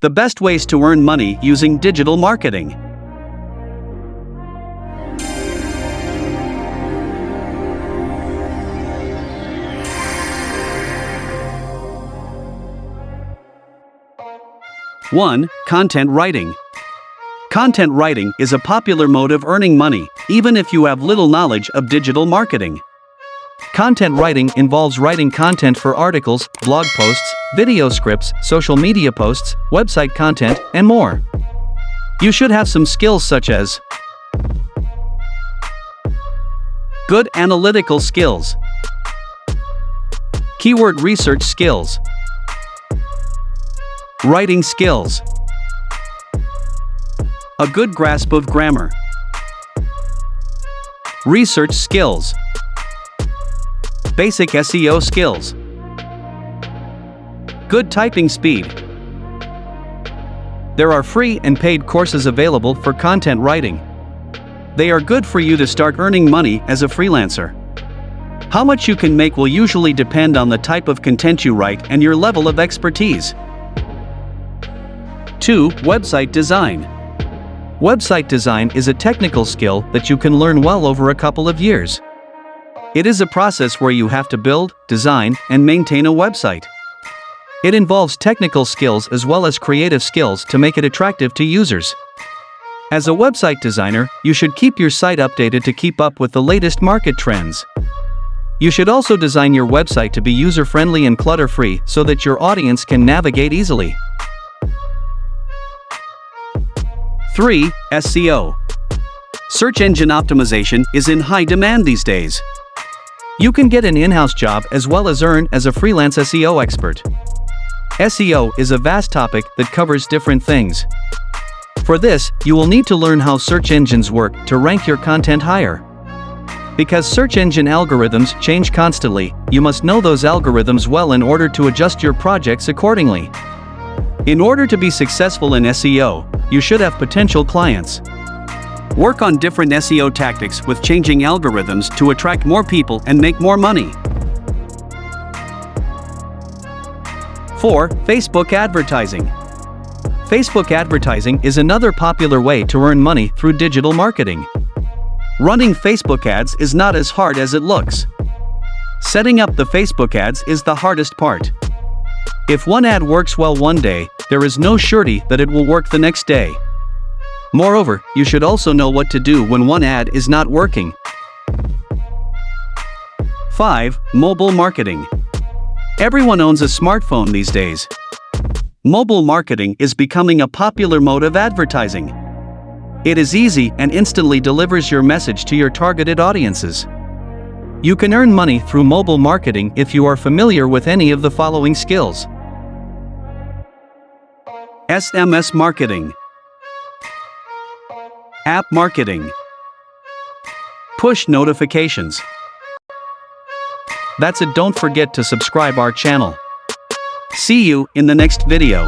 The best ways to earn money using digital marketing. One, content writing. Content writing is a popular mode of earning money, even if you have little knowledge of digital marketing. Content writing involves writing content for articles, blog posts, video scripts, social media posts, website content, and more. You should have some skills such as good analytical skills, keyword research skills, writing skills, a good grasp of grammar, research skills, basic SEO skills, good typing speed. There are free and paid courses available for content writing. They are good for you to start earning money as a freelancer. How much you can make will usually depend on the type of content you write and your level of expertise. 2. Website design. Website design is a technical skill that you can learn well over a couple of years. It is a process where you have to build, design, and maintain a website. It involves technical skills as well as creative skills to make it attractive to users. As a website designer, you should keep your site updated to keep up with the latest market trends. You should also design your website to be user-friendly and clutter-free so that your audience can navigate easily. 3. SEO. Search engine optimization is in high demand these days. You can get an in-house job as well as earn as a freelance SEO expert. SEO is a vast topic that covers different things. For this, you will need to learn how search engines work to rank your content higher. Because search engine algorithms change constantly, you must know those algorithms well in order to adjust your projects accordingly. In order to be successful in SEO, you should have potential clients. Work on different SEO tactics with changing algorithms to attract more people and make more money. 4. Facebook advertising. Facebook advertising is another popular way to earn money through digital marketing. Running Facebook ads is not as hard as it looks. Setting up the Facebook ads is the hardest part. If one ad works well one day, there is no surety that it will work the next day. Moreover, you should also know what to do when one ad is not working. 5. Mobile marketing. Everyone owns a smartphone these days. Mobile marketing is becoming a popular mode of advertising. It is easy and instantly delivers your message to your targeted audiences. You can earn money through mobile marketing if you are familiar with any of the following skills. SMS marketing, app marketing, push notifications. That's it. Don't forget to subscribe our channel. See you in the next video.